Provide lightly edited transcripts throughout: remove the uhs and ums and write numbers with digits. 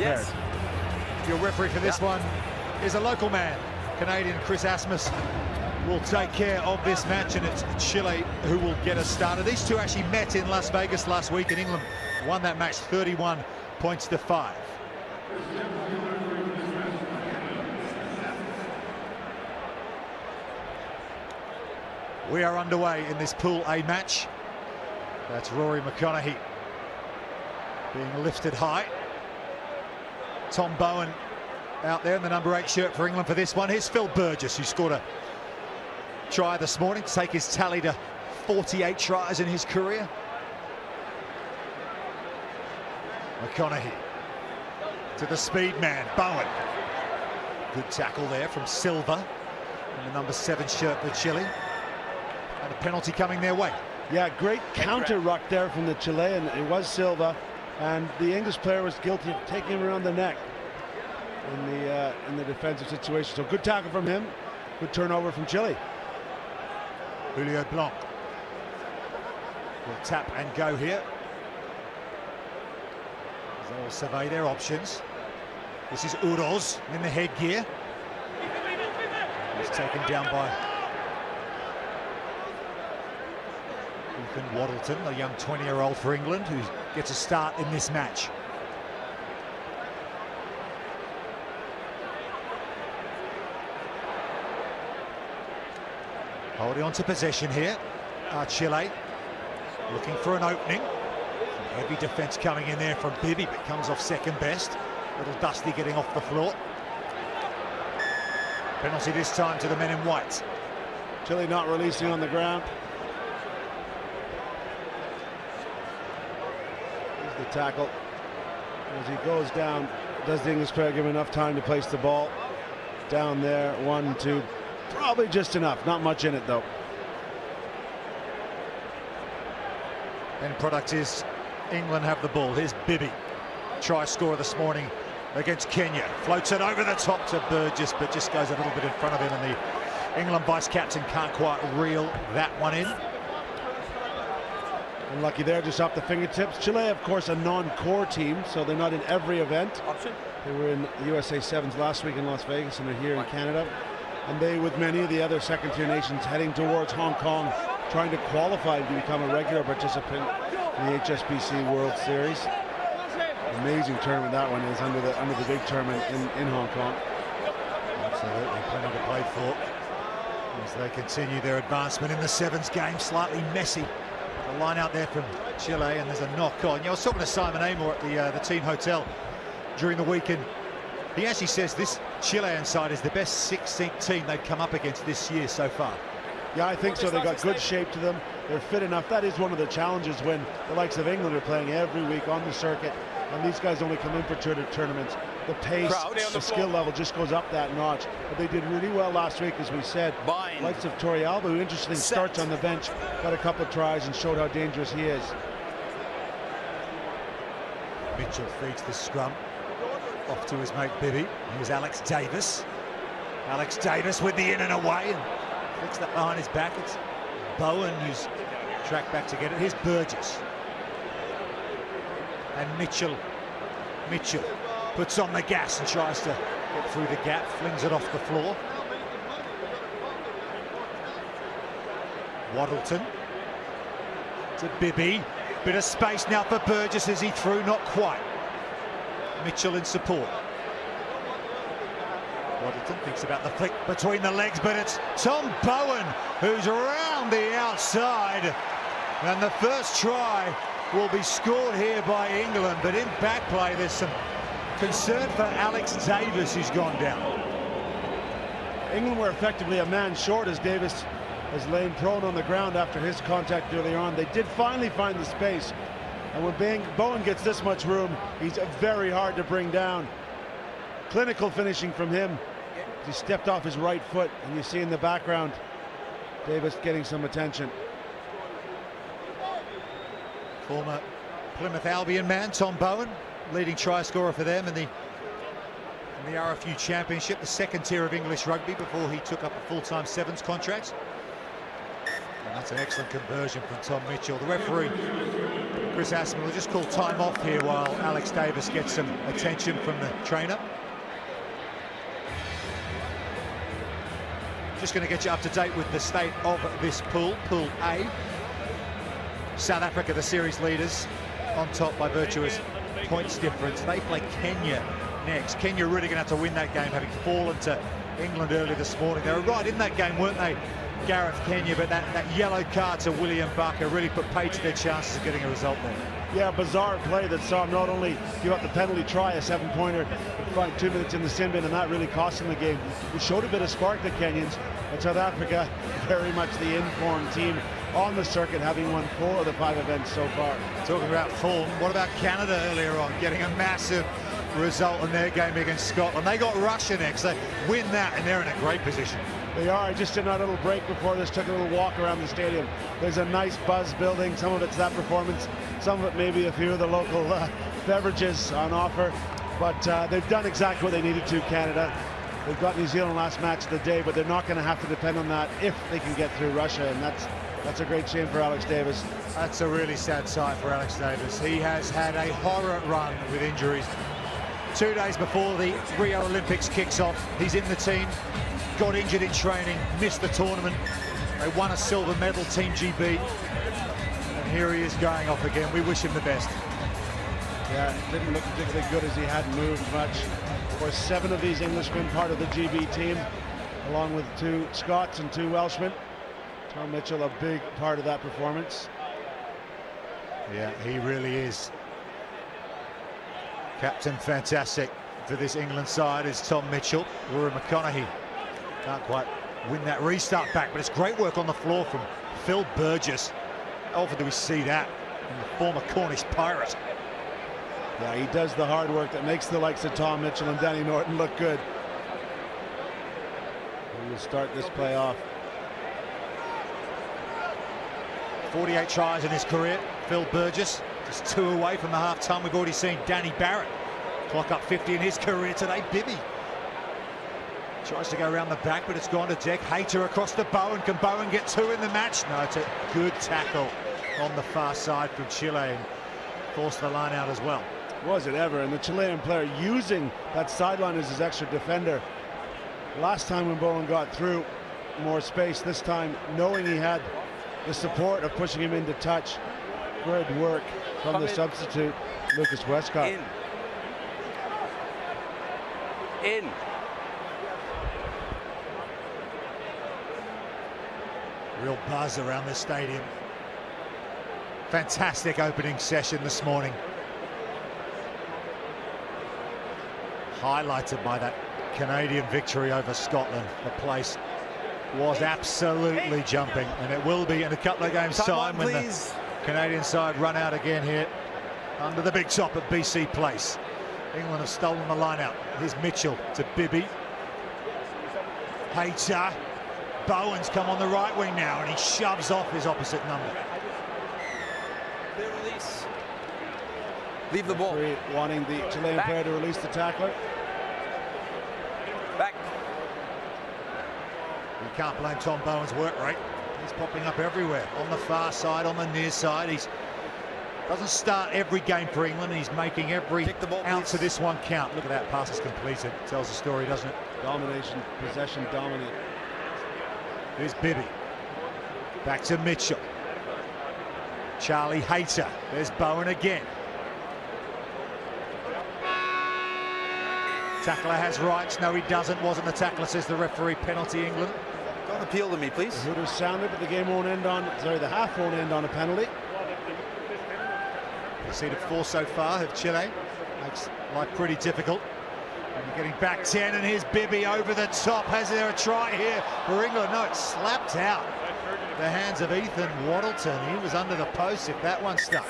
prepared. Yes. Your referee for this one is a local man, Canadian Chris Asmus. Will take care of this match, and it's Chile who will get us started. These two actually met in Las Vegas last week, and England won that match 31 points to 5. We are underway in this Pool A match. That's Rory McConaughey being lifted high. Tom Bowen out there in the number 8 shirt for England for this one. Here's Phil Burgess, who scored a try this morning to take his tally to 48 tries in his career. McConaughey to the speed man, Bowen. Good tackle there from Silva in the number 7 shirt for Chile. And a penalty coming their way. Yeah, great counter ruck there from the Chilean. It was Silva, and the English player was guilty of taking him around the neck in the defensive situation. So good tackle from him, good turnover from Chile. Julio Blanc will tap and go here. They'll survey their options. This is Uroz in the headgear. He's taken down by Ethan Waddleton, a young 20-year-old for England, who gets a start in this match. Holding on to possession here, Chile looking for an opening. Some heavy defence coming in there from Bibby, but comes off second best. Little Dusty getting off the floor. Penalty this time to the men in white. Chile not releasing on the ground. Here's the tackle. As he goes down, does the English player give him enough time to place the ball? Down there, 1, 2. Probably just enough, not much in it though. End product is England have the ball. Here's Bibby, try scorer this morning against Kenya. Floats it over the top to Burgess, but just goes a little bit in front of him, and the England vice-captain can't quite reel that one in. Unlucky there, just off the fingertips. Chile, of course, a non-core team, so they're not in every event. They were in the USA Sevens last week in Las Vegas, and they're here in Canada. And they, with many of the other second-tier nations, heading towards Hong Kong, trying to qualify to become a regular participant in the HSBC World Series. Amazing tournament that one is, under the big tournament in Hong Kong. Absolutely, plenty to play for as they continue their advancement in the Sevens game. Slightly messy, the line out there from Chile, and there's a knock on. I was talking to Simon Amor at the team hotel during the weekend. He actually says this Chilean side is the best 16th team they've come up against this year so far. Yeah, I think so. They've got good shape to them. They're fit enough. That is one of the challenges when the likes of England are playing every week on the circuit, and these guys only come in for tournaments. The pace, the skill level just goes up that notch. But they did really well last week, as we said. Likes of Torrealba, who interestingly starts on the bench, got a couple of tries and showed how dangerous he is. Mitchell feeds the scrum off to his mate Bibby. Here's Alex Davis. Alex Davis with the in and away, and flicks that behind his back. It's Bowen who's tracked back to get it. Here's Burgess. And Mitchell puts on the gas and tries to get through the gap, flings it off the floor. Waddleton to Bibby. Bit of space now for Burgess as he threw, not quite. Mitchell in support. Waddleton thinks about the flick between the legs, but it's Tom Bowen who's around the outside. And the first try will be scored here by England, but in back play there's some concern for Alex Davis, who's gone down. England were effectively a man short as Davis has lain prone on the ground after his contact earlier on. They did finally find the space, and when Bowen gets this much room, he's very hard to bring down. Clinical finishing from him. He stepped off his right foot, and you see in the background Davis getting some attention. Former Plymouth Albion man Tom Bowen, leading try scorer for them in the RFU Championship, the second tier of English rugby, before he took up a full-time Sevens contract. And that's an excellent conversion from Tom Mitchell. The referee Chris Aspinall will just call time off here while Alex Davis gets some attention from the trainer. Just going to get you up to date with the state of this pool, Pool A. South Africa, the series leaders, on top by virtuous points difference. They play Kenya next. Kenya really going to have to win that game, having fallen to England earlier this morning. They were right in that game, weren't they, Gareth, Kenya? But that yellow card to William Barker really put paid to their chances of getting a result there. Yeah, bizarre play that saw him not only give up the penalty try, a 7-pointer, but find 2 minutes in the sin bin, and that really cost him the game. He showed a bit of spark, the Kenyans, but South Africa, very much the informed team on the circuit, having won 4 of the 5 events so far. Talking about form, what about Canada earlier on, getting a massive result in their game against Scotland? They got Russia next. They win that, and they're in a great position. They are. Just in that little break before this, took a little walk around the stadium. There's a nice buzz building. Some of it's that performance, some of it maybe a few of the local beverages on offer. But they've done exactly what they needed to, Canada. They've got New Zealand last match of the day, but they're not going to have to depend on that if they can get through Russia, and that's a great shame for Alex Davis. That's a really sad sight for Alex Davis. He has had a horror run with injuries. 2 days before the Rio Olympics kicks off, he's in the team, got injured in training, missed the tournament. They won a silver medal, Team GB, and here he is going off again. We wish him the best. Yeah, didn't look particularly good as he hadn't moved much. Of course, 7 of these Englishmen part of the GB team, along with 2 Scots and 2 Welshmen. Tom Mitchell, a big part of that performance. Yeah, he really is. Captain fantastic for this England side is Tom Mitchell. Rory McConaughey can't quite win that restart back, but it's great work on the floor from Phil Burgess. How often do we see that in the former Cornish Pirate? Yeah, he does the hard work that makes the likes of Tom Mitchell and Danny Norton look good. He will start this play off. 48 tries in his career, Phil Burgess. Just 2 away from the half-time. We've already seen Danny Barrett clock up 50 in his career today. Bibby tries to go around the back, but it's gone to deck. Hayter across to Bowen. Can Bowen get 2 in the match? No, it's a good tackle on the far side from Chile and forced the line out as well. Was it ever? And the Chilean player using that sideline as his extra defender. Last time when Bowen got through, more space. This time knowing he had the support of pushing him into touch. Good work from the substitute, Lucas Westcott. In. Real buzz around the stadium. Fantastic opening session this morning. Highlighted by that Canadian victory over Scotland. The place was absolutely jumping, and it will be in a couple of games' time when the Canadian side run out again here under the big top at BC Place. England have stolen the line out. Here's Mitchell to Bibby. Hayter. Bowen's come on the right wing now, and he shoves off his opposite number. Clear release. Leave the ball. Wanting the Chilean player to release the tackler. Back. You can't blame Tom Bowen's work rate. He's popping up everywhere, on the far side, on the near side. He doesn't start every game for England, and he's making every ounce of this one count. Look at that, pass is completed. Tells the story, doesn't it? Domination, possession dominant. Here's Bibby. Back to Mitchell. Charlie Hayter. There's Bowen again. Tackler has rights. No, he doesn't. Wasn't the tackler, says the referee. Penalty, England. Don't appeal to me, please. The hooters sounded, but the game won't end on, the half won't end on a penalty. Conceded 4 so far, have Chile. Makes life pretty difficult. And you're getting back 10, and here's Bibby over the top. Has there a try here for England? No, it's slapped out. The hands of Ethan Waddleton. He was under the post if that one stuck.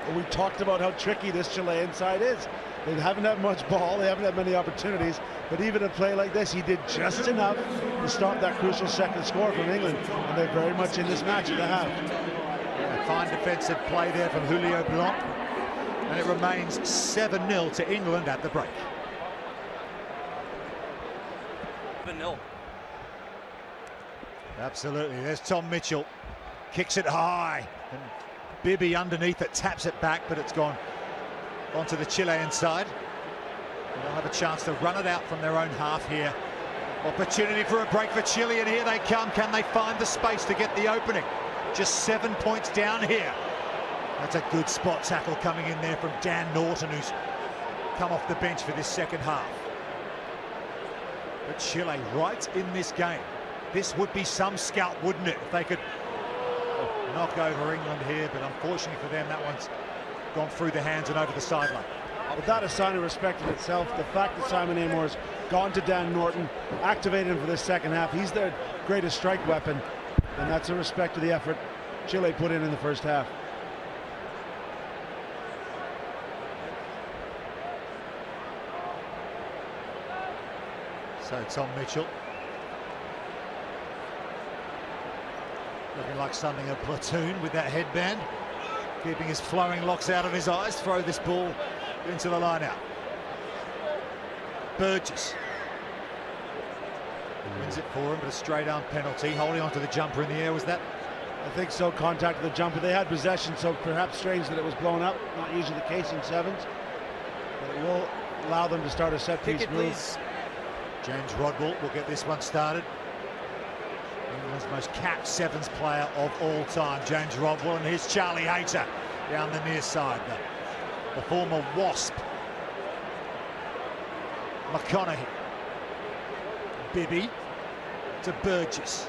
Well, we talked about how tricky this Chilean side is. They haven't had much ball, they haven't had many opportunities, but even a play like this, he did just enough to stop that crucial second score from England, and they're very much in this match at the half. Yeah, fine defensive play there from Julio Blanc, and it remains 7-0 to England at the break. 7-0. Absolutely, there's Tom Mitchell, kicks it high, and Bibby underneath it, taps it back, but it's gone onto the Chilean side. They'll have a chance to run it out from their own half here. Opportunity for a break for Chile, and here they come. Can they find the space to get the opening? Just 7 points down here. That's a good spot tackle coming in there from Dan Norton, who's come off the bench for this second half. But Chile right in this game. This would be some scalp, wouldn't it, if they could knock over England here, but unfortunately for them, that one's gone through the hands and over the sideline. But that is a sign of respect in itself. The fact that Simon Amor's gone to Dan Norton, activated him for this second half, he's their greatest strike weapon, and that's a respect to the effort Chile put in the first half. So Tom Mitchell looking like something a platoon with that headband, keeping his flowing locks out of his eyes. Throw this ball into the line out. Burgess wins it for him, but a straight arm penalty. Holding onto the jumper in the air, was that? I think so. Contact with the jumper. They had possession, so perhaps strange that it was blown up. Not usually the case in sevens, but it will allow them to start a set piece move. Please. James Rodwell will get this one started. England's most capped sevens player of all time, James Rodwell, and here's Charlie Hayter down the near side. The former Wasp. McConaughey. Bibby to Burgess.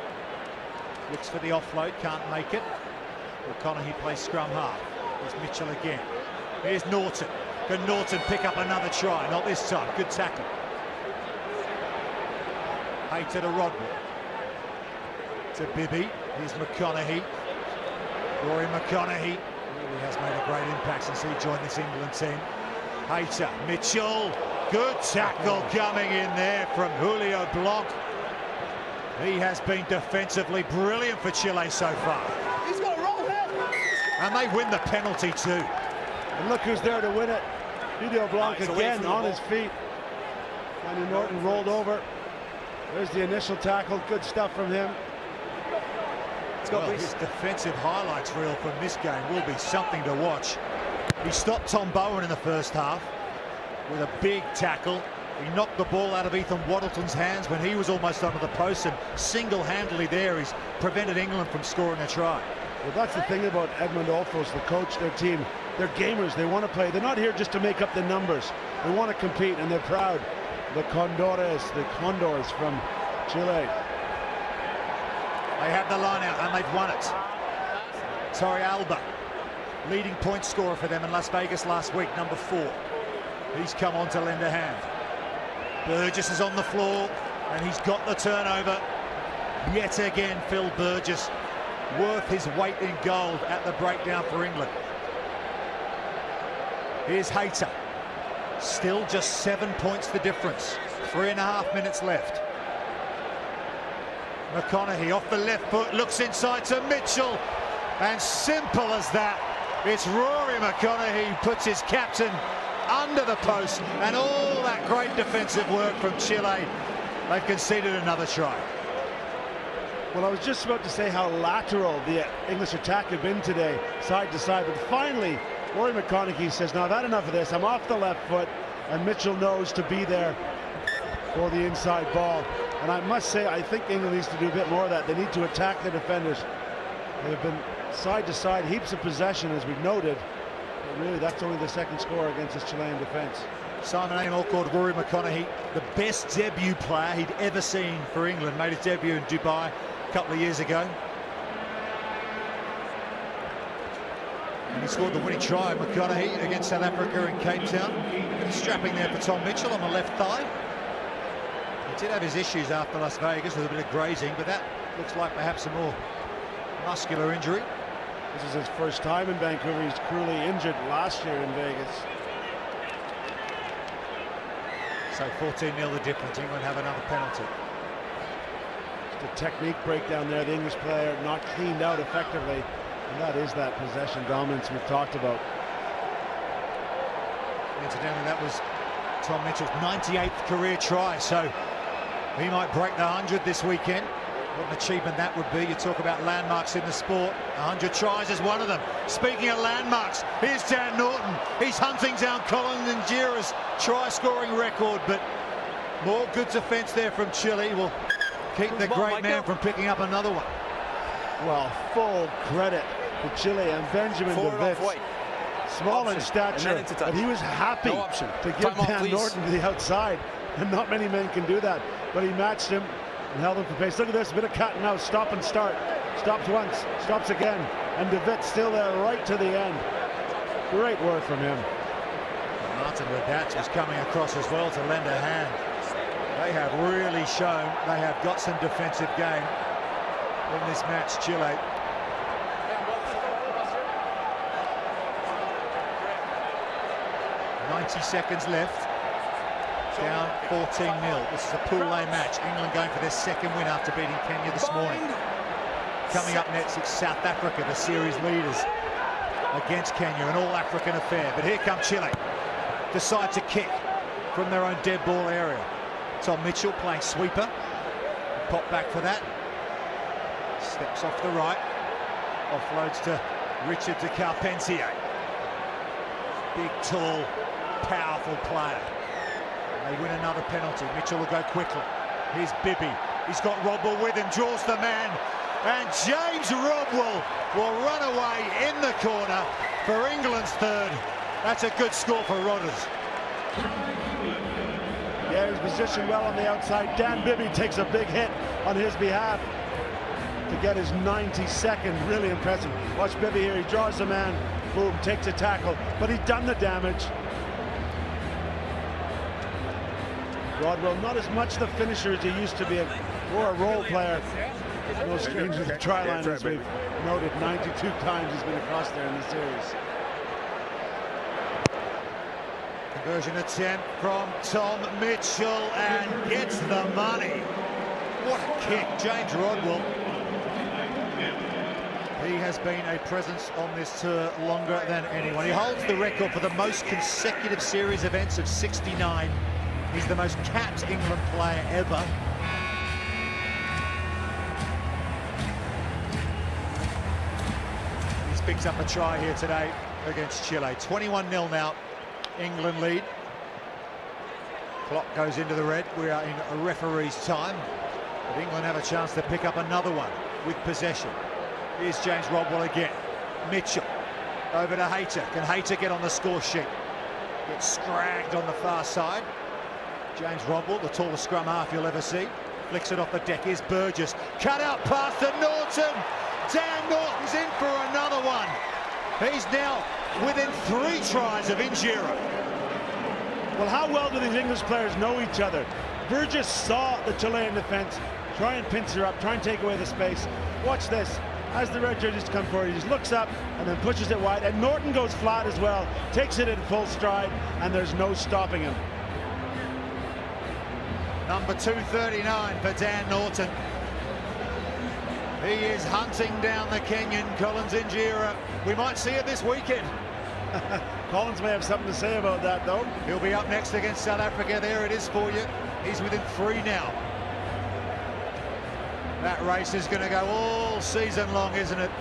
Looks for the offload, can't make it. McConaughey plays scrum half. Here's Mitchell again. Here's Norton. Can Norton pick up another try? Not this time. Good tackle. Hayter to Rodwell. To Bibby. Here's McConaughey. Rory McConaughey really has made a great impact since he joined this England team. Hayter, Mitchell. Good tackle coming in there from Julio Blanc. He has been defensively brilliant for Chile so far. He's got a roll here. And they win the penalty too. And look who's there to win it. Julio Blanc again on his feet. Danny Norton rolled over. There's the initial tackle. Good stuff from him. Well, his defensive highlights reel from this game will be something to watch. He stopped Tom Bowen in the first half with a big tackle. He knocked the ball out of Ethan Waddleton's hands when he was almost under the post, and single-handedly there he's prevented England from scoring a try. Well, that's the thing about Edmund Olfos, the coach, their team. They're gamers. They want to play. They're not here just to make up the numbers. They want to compete, and they're proud. The Condors from Chile. They have the line out and they've won it. Torre Alba, leading point scorer for them in Las Vegas last week, number 4. He's come on to lend a hand. Burgess is on the floor and he's got the turnover. Yet again, Phil Burgess, worth his weight in gold at the breakdown for England. Here's Hayter. Still just 7 points the difference. 3.5 minutes left. McConaughey off the left foot, looks inside to Mitchell. And simple as that, it's Rory McConaughey who puts his captain under the post, and all that great defensive work from Chile. They've conceded another try. Well, I was just about to say how lateral the English attack had been today, side to side, but finally Rory McConaughey says, now I've had enough of this, I'm off the left foot, and Mitchell knows to be there for the inside ball. And I must say, I think England needs to do a bit more of that. They need to attack the defenders. They've been side to side, heaps of possession, as we've noted. But really, that's only the second score against this Chilean defense. Simon Amor called Rory McConaughey the best debut player he'd ever seen for England. Made his debut in Dubai a couple of years ago. And he scored the winning try, McConaughey, against South Africa in Cape Town. Strapping there for Tom Mitchell on the left thigh. He did have his issues after Las Vegas with a bit of grazing, but that looks like perhaps a more muscular injury. This is his first time in Vancouver. He's cruelly injured last year in Vegas. So 14-0 the difference. England have another penalty. Just a technique breakdown there. The English player not cleaned out effectively. And that is that possession dominance we've talked about. Incidentally, that was Tom Mitchell's 98th career try, so he might break the 100 this weekend. What an achievement that would be. You talk about landmarks in the sport. 100 tries is one of them. Speaking of landmarks, here's Dan Norton. He's hunting down Collins Injera's try-scoring record, but more good defence there from Chile will keep the great man from picking up another one. Well, full credit to Chile and Benjamin De Wit. Small in stature, but he was happy to give Dan Norton to the outside, and not many men can do that. But he matched him and held him for pace. Look at this, a bit of cat and mouse, stop and start. Stops once, stops again, and De Wit still there right to the end. Great work from him. Martin Radat was coming across as well to lend a hand. They have really shown they have got some defensive game in this match, Chile. 90 seconds left. Down 14-0. This is a Pool A match. England going for their second win after beating Kenya this morning. Coming up next, it's South Africa, the series leaders, against Kenya, an all-African affair. But here come Chile. Decide to kick from their own dead ball area. Tom Mitchell playing sweeper. Pop back for that. Steps off the right. Offloads to Richard de Carpentier. Big, tall, powerful player. They win another penalty. Mitchell will go quickly. Here's Bibby. He's got Rodwell with him, draws the man. And James Rodwell will run away in the corner for England's third. That's a good score for Rodders. Yeah, he's positioned well on the outside. Dan Bibby takes a big hit on his behalf to get his 92nd. Really impressive. Watch Bibby here. He draws the man. Boom, takes a tackle. But he's done the damage. Rodwell, not as much the finisher as he used to be, more a role player. No stranger to the try line, as we've noted 92 times he's been across there in the series. Conversion attempt from Tom Mitchell and gets the money. What a kick, James Rodwell. He has been a presence on this tour longer than anyone. He holds the record for the most consecutive series events of 69. He's the most capped England player ever. He's picked up a try here today against Chile. 21-0 now, England lead. Clock goes into the red. We are in a referee's time. But England have a chance to pick up another one with possession. Here's James Rodwell again. Mitchell over to Hayter. Can Hayter get on the score sheet? Gets scragged on the far side. James Rodwell, the tallest scrum half you'll ever see. Flicks it off the deck. Here's Burgess. Cut out pass to Norton. Dan Norton's in for another one. He's now within 3 tries of Injera. Well, how well do these English players know each other? Burgess saw the Chilean defense, try and pinch her up, try and take away the space. Watch this. As the red jerseys come forward, he just looks up and then pushes it wide. And Norton goes flat as well, takes it in full stride, and there's no stopping him. Number 239 for Dan Norton. He is hunting down the Kenyan Collins Injera. We might see it this weekend. Collins may have something to say about that, though. He'll be up next against South Africa. There it is for you. He's within 3 now. That race is going to go all season long, isn't it?